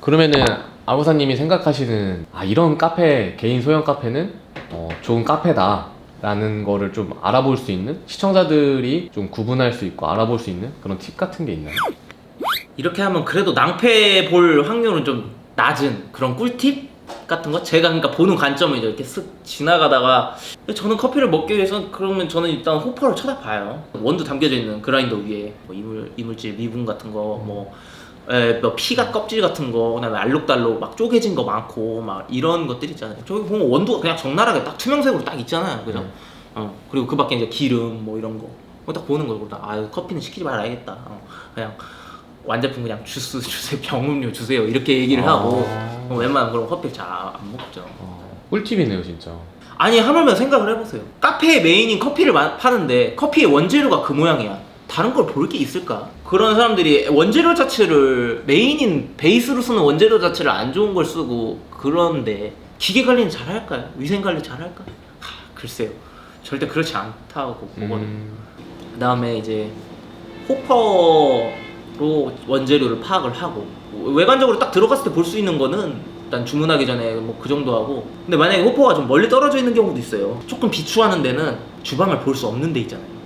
그러면은 아무사님이 생각하시는 이런 카페, 개인 소형 카페는 좋은 카페다 라는 거를 좀 알아볼 수 있는, 시청자들이 좀 구분할 수 있고 알아볼 수 있는 그런 팁 같은 게 있나요? 이렇게 하면 그래도 낭패 볼 확률은 좀 낮은 그런 꿀팁 같은 거? 제가 그러니까 보는 관점이죠. 이렇게 쓱 지나가다가 저는 커피를 먹기 위해서 그러면 저는 일단 호퍼를 쳐다봐요. 원두 담겨져 있는 그라인더 위에 뭐 이물질 미분 같은 거, 뭐 피가 껍질 같은 거, 그다음에 알록달록 막 쪼개진 거 많고 막 이런 것들 있잖아요. 저기 보면 원두가 그냥 적나라하게 딱 투명색으로 딱 있잖아요, 그죠? 그리고 그 밖에 이제 기름 뭐 이런 거 딱 보는 거고, 커피는 시키지 말아야겠다. 그냥 완제품 그냥 주스 주세요, 병음료 주세요 이렇게 얘기를 하고 웬만하면 그런 커피 잘 안 먹죠. 꿀팁이네요 진짜. 아니 하물며 생각을 해보세요. 카페의 메인인 커피를 파는데 커피의 원재료가 그 모양이야. 다른 걸 볼 게 있을까? 그런 사람들이 원재료 자체를 메인인 베이스로 쓰는 원재료 자체를 안 좋은 걸 쓰고, 그런데 기계 관리는 잘 할까요? 위생 관리 잘 할까? 글쎄요. 절대 그렇지 않다고 보거든요. 그 다음에 이제 호퍼로 원재료를 파악을 하고, 외관적으로 딱 들어갔을 때 볼 수 있는 거는 일단 주문하기 전에 뭐 그 정도 하고, 근데 만약에 호퍼가 좀 멀리 떨어져 있는 경우도 있어요. 조금 비추하는 데는 주방을 볼 수 없는 데 있잖아요.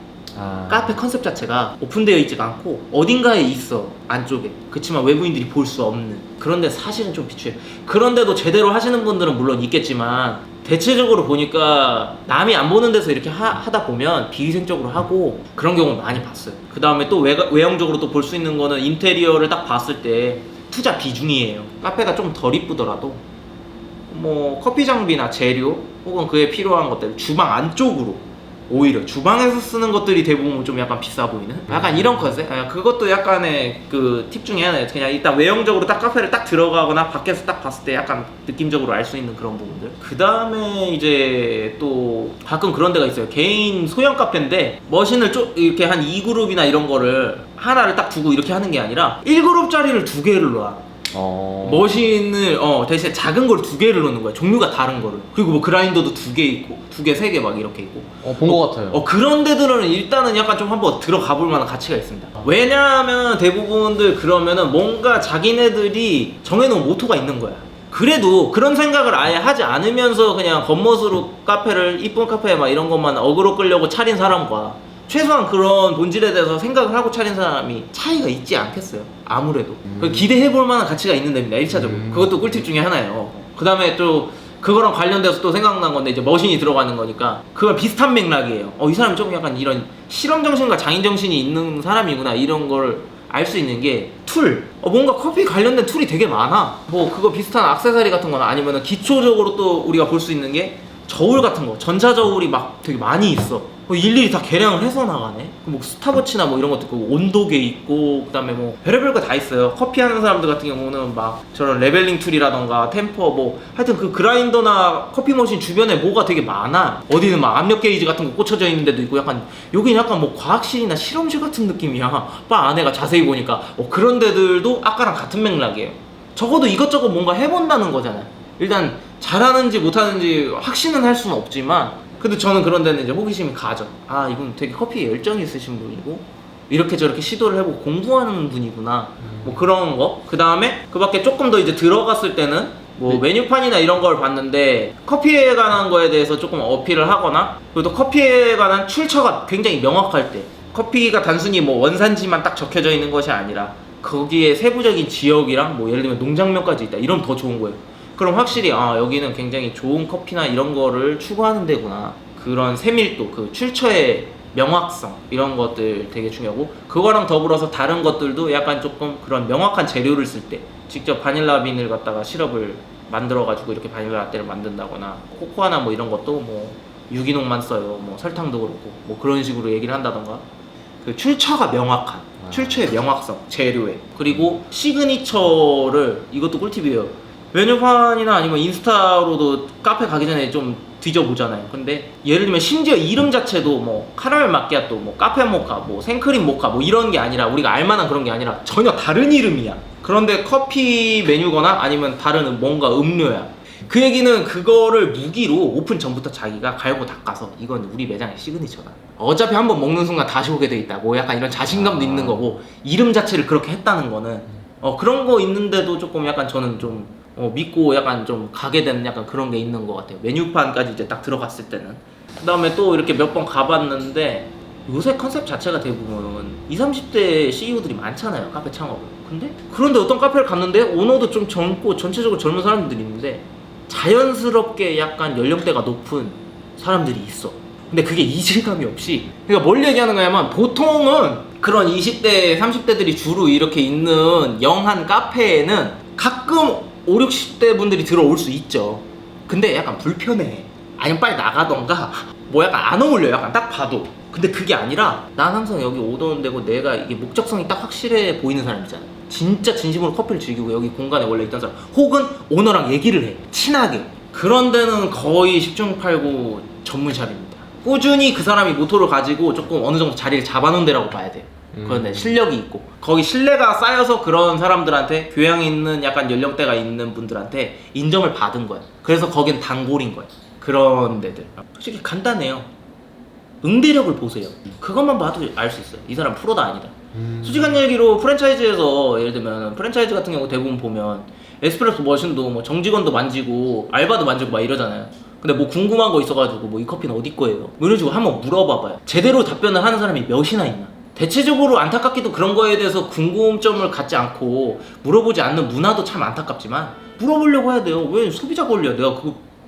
카페 컨셉 자체가 오픈되어 있지가 않고 어딘가에 있어, 안쪽에. 그치만 외부인들이 볼 수 없는 그런 데 사실은 좀 비추해요. 그런데도 제대로 하시는 분들은 물론 있겠지만 대체적으로 보니까 남이 안 보는 데서 이렇게 하다 보면 비위생적으로 하고 그런 경우 많이 봤어요. 그 다음에 또 외형적으로 또 볼 수 있는 거는 인테리어를 딱 봤을 때 투자 비중이에요. 카페가 좀 덜 이쁘더라도 뭐 커피 장비나 재료 혹은 그에 필요한 것들 주방 안쪽으로, 오히려 주방에서 쓰는 것들이 대부분 좀 약간 비싸 보이는 약간 이런 컨셉? 그것도 약간의 그 팁 중에 하나예요. 그냥 일단 외형적으로 딱 카페를 딱 들어가거나 밖에서 딱 봤을 때 약간 느낌적으로 알 수 있는 그런 부분들. 그 다음에 이제 또 가끔 그런 데가 있어요. 개인 소형 카페인데 머신을 이렇게 한 2그룹이나 이런 거를 하나를 딱 두고 이렇게 하는 게 아니라 1그룹짜리를 2개를 놔. 머신을 대신에 작은 걸 2개를 넣는 거야. 종류가 다른 거를. 그리고 뭐 그라인더도 2개 있고 2개, 3개 막 이렇게 있고. 본 것 같아요. 그런 데들은 일단은 약간 좀 한번 들어가 볼 만한 가치가 있습니다. 왜냐하면 대부분들 그러면은 뭔가 자기네들이 정해놓은 모토가 있는 거야. 그래도 그런 생각을 아예 하지 않으면서 그냥 겉멋으로 카페를, 이쁜 카페 막 이런 것만 어그로 끌려고 차린 사람과 최소한 그런 본질에 대해서 생각을 하고 차린 사람이 차이가 있지 않겠어요? 아무래도 기대해볼 만한 가치가 있는 데입니다. 1차적으로 그것도 꿀팁 중에 하나예요. 그 다음에 또 그거랑 관련돼서 또 생각난 건데, 이제 머신이 들어가는 거니까 그건 비슷한 맥락이에요. 이 사람이 좀 약간 이런 실험정신과 장인정신이 있는 사람이구나, 이런 걸 알 수 있는 게 툴. 뭔가 커피 관련된 툴이 되게 많아. 뭐 그거 비슷한 액세서리 같은 거나 아니면 기초적으로 또 우리가 볼 수 있는 게 저울 같은 거, 전자저울이 막 되게 많이 있어. 일일이 다 계량을 해서 나가네. 뭐 스타워치나 뭐 이런 것도 있고, 온도계 있고, 그 다음에 뭐 별의별 거 다 있어요. 커피 하는 사람들 같은 경우는 막 저런 레벨링 툴이라던가 템퍼, 뭐 하여튼 그 그라인더나 커피 머신 주변에 뭐가 되게 많아. 어디는 막 압력 게이지 같은 거 꽂혀져 있는 데도 있고, 약간 여기는 약간 뭐 과학실이나 실험실 같은 느낌이야. 바 안에가 자세히 보니까. 그런 데들도 아까랑 같은 맥락이에요. 적어도 이것저것 뭔가 해본다는 거잖아요. 일단 잘하는지 못하는지 확신은 할 수는 없지만, 근데 저는 그런 데는 이제 호기심이 가죠. 이분 되게 커피에 열정이 있으신 분이고 이렇게 저렇게 시도를 해보고 공부하는 분이구나. 뭐 그런 거. 그 다음에 그 밖에 조금 더 이제 들어갔을 때는 뭐 메뉴판이나 이런 걸 봤는데 커피에 관한 거에 대해서 조금 어필을 하거나, 그리고 또 커피에 관한 출처가 굉장히 명확할 때, 커피가 단순히 뭐 원산지만 딱 적혀져 있는 것이 아니라 거기에 세부적인 지역이랑 뭐 예를 들면 농장면까지 있다, 이러면 더 좋은 거예요. 그럼 확실히 여기는 굉장히 좋은 커피나 이런 거를 추구하는 데구나. 그런 세밀도, 그 출처의 명확성, 이런 것들 되게 중요하고, 그거랑 더불어서 다른 것들도 약간 조금 그런 명확한 재료를 쓸 때, 직접 바닐라 빈을 갖다가 시럽을 만들어 가지고 이렇게 바닐라 라떼를 만든다거나, 코코아나 뭐 이런 것도 뭐 유기농만 써요, 뭐 설탕도 그렇고, 뭐 그런 식으로 얘기를 한다던가, 그 출처가 명확한, 출처의 명확성, 재료에. 그리고 시그니처를, 이것도 꿀팁이에요. 메뉴판이나 아니면 인스타로도 카페 가기 전에 좀 뒤져보잖아요. 근데 예를 들면 심지어 이름 자체도 뭐 카라멜 마키아토, 뭐 카페 모카, 뭐 생크림 모카, 뭐 이런 게 아니라, 우리가 알만한 그런 게 아니라 전혀 다른 이름이야. 그런데 커피 메뉴거나 아니면 다른 뭔가 음료야. 그 얘기는 그거를 무기로 오픈 전부터 자기가 갈고 닦아서 이건 우리 매장의 시그니처다, 어차피 한번 먹는 순간 다시 오게 돼 있다, 뭐 약간 이런 자신감도 있는 거고, 이름 자체를 그렇게 했다는 거는 그런 거 있는데도 조금 약간 저는 좀 믿고 약간 좀 가게 되는 약간 그런 게 있는 것 같아요. 메뉴판까지 이제 딱 들어갔을 때는. 그 다음에 또 이렇게 몇 번 가봤는데 요새 컨셉 자체가 대부분 20, 30대 CEO들이 많잖아요, 카페 창업을. 그런데 어떤 카페를 갔는데 오너도 좀 젊고 전체적으로 젊은 사람들이 있는데 자연스럽게 약간 연령대가 높은 사람들이 있어. 근데 그게 이질감이 없이, 그러니까 뭘 얘기하는 거냐면 보통은 그런 20대, 30대들이 주로 이렇게 있는 영한 카페에는 가끔 5, 60대 분들이 들어올 수 있죠. 근데 약간 불편해. 아니면 빨리 나가던가 뭐 약간 안 어울려, 약간 딱 봐도. 근데 그게 아니라 난 항상 여기 오던 데고 내가 이게 목적성이 딱 확실해 보이는 사람 있잖아. 진짜 진심으로 커피를 즐기고 여기 공간에 원래 있던 사람, 혹은 오너랑 얘기를 해, 친하게. 그런 데는 거의 10중 8구 전문샵입니다. 꾸준히 그 사람이 모토를 가지고 조금 어느 정도 자리를 잡아놓은 데라고 봐야 돼요. 그런데 실력이 있고 거기 신뢰가 쌓여서 그런 사람들한테, 교양 있는 약간 연령대가 있는 분들한테 인정을 받은 거야. 그래서 거긴 단골인 거야. 그런 데들 솔직히 간단해요. 응대력을 보세요. 그것만 봐도 알 수 있어요. 이 사람 프로다 아니다. 솔직한 얘기로 프랜차이즈에서, 예를 들면 프랜차이즈 같은 경우 대부분 보면 에스프레소 머신도 뭐 정직원도 만지고 알바도 만지고 막 이러잖아요. 근데 뭐 궁금한 거 있어가지고 뭐 이 커피는 어디 거예요? 뭐 이런 식으로 한번 물어봐봐요. 제대로 답변을 하는 사람이 몇이나 있나? 대체적으로 안타깝게도 그런 거에 대해서 궁금점을 갖지 않고 물어보지 않는 문화도 참 안타깝지만 물어보려고 해야 돼요. 왜 소비자 권리야? 내가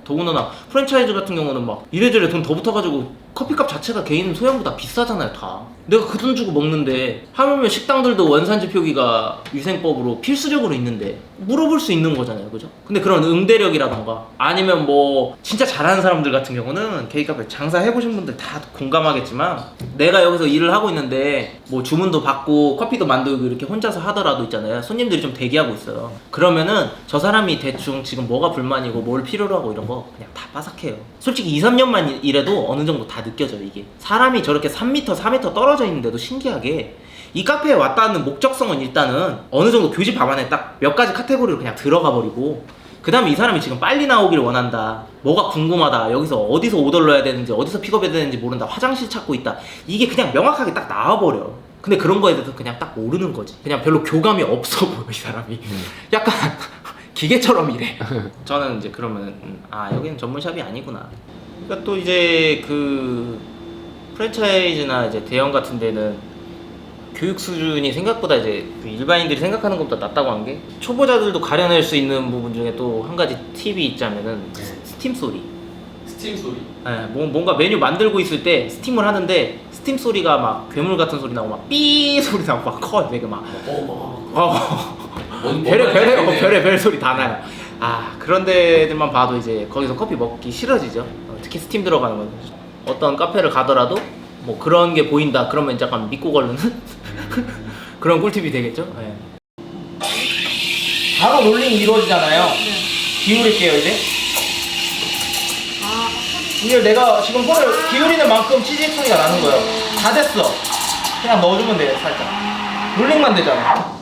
더군다나 프랜차이즈 같은 경우는 막 이래저래 돈 더 붙어가지고 커피값 자체가 개인 소양보다 비싸잖아요, 다. 내가 그 돈 주고 먹는데, 하물며 식당들도 원산지 표기가 위생법으로 필수적으로 있는데 물어볼 수 있는 거잖아요, 그죠? 근데 그런 응대력이라던가 아니면 뭐 진짜 잘하는 사람들 같은 경우는 K카페 장사해보신 분들 다 공감하겠지만, 내가 여기서 일을 하고 있는데 뭐 주문도 받고 커피도 만들고 이렇게 혼자서 하더라도 있잖아요, 손님들이 좀 대기하고 있어요. 그러면은 저 사람이 대충 지금 뭐가 불만이고 뭘 필요로 하고 이런 거 그냥 다 빠삭해요. 솔직히 2, 3년만 일해도 어느 정도 다 느껴져요. 이게 사람이 저렇게 3m, 4m 떨어져 있는데도 신기하게 이 카페에 왔다는 목적성은 일단은 어느 정도 교집 밥안에 딱 몇 가지 카테고리로 그냥 들어가 버리고, 그 다음에 이 사람이 지금 빨리 나오길 원한다, 뭐가 궁금하다, 여기서 어디서 오더를 넣어야 되는지, 어디서 픽업해야 되는지 모른다, 화장실 찾고 있다, 이게 그냥 명확하게 딱 나와버려. 근데 그런 거에 대해서 그냥 딱 모르는 거지. 그냥 별로 교감이 없어 보여, 이 사람이. 약간 기계처럼 이래. 저는 이제 그러면 여기는 전문샵이 아니구나. 그러니까 또 이제 그 프랜차이즈나 이제 대형 같은 데는 교육 수준이 생각보다 이제 일반인들이 생각하는 것보다 낮다고 한 게, 초보자들도 가려낼 수 있는 부분 중에 또 한 가지 팁이 있자면은 스팀 소리. 스팀 소리. 네, 뭔가 메뉴 만들고 있을 때 스팀을 하는데 스팀 소리가 막 괴물 같은 소리 나고 막 삐 소리 나고 막 커, 되게 막 별의 소리 다 나요. 그런 데들만 봐도 이제 거기서 커피 먹기 싫어지죠. 특히 스팀 들어가는 건. 어떤 카페를 가더라도 뭐 그런 게 보인다 그러면 약간 믿고 걸르는 그런 꿀팁이 되겠죠. 네. 바로 롤링이 이루어지잖아요. 기울일게요 이제. 이게 내가 지금 손을 기울이는 만큼 치즈 소리가 나는 거예요. 다 됐어. 그냥 넣어주면 돼요, 살짝. 롤링만 되잖아.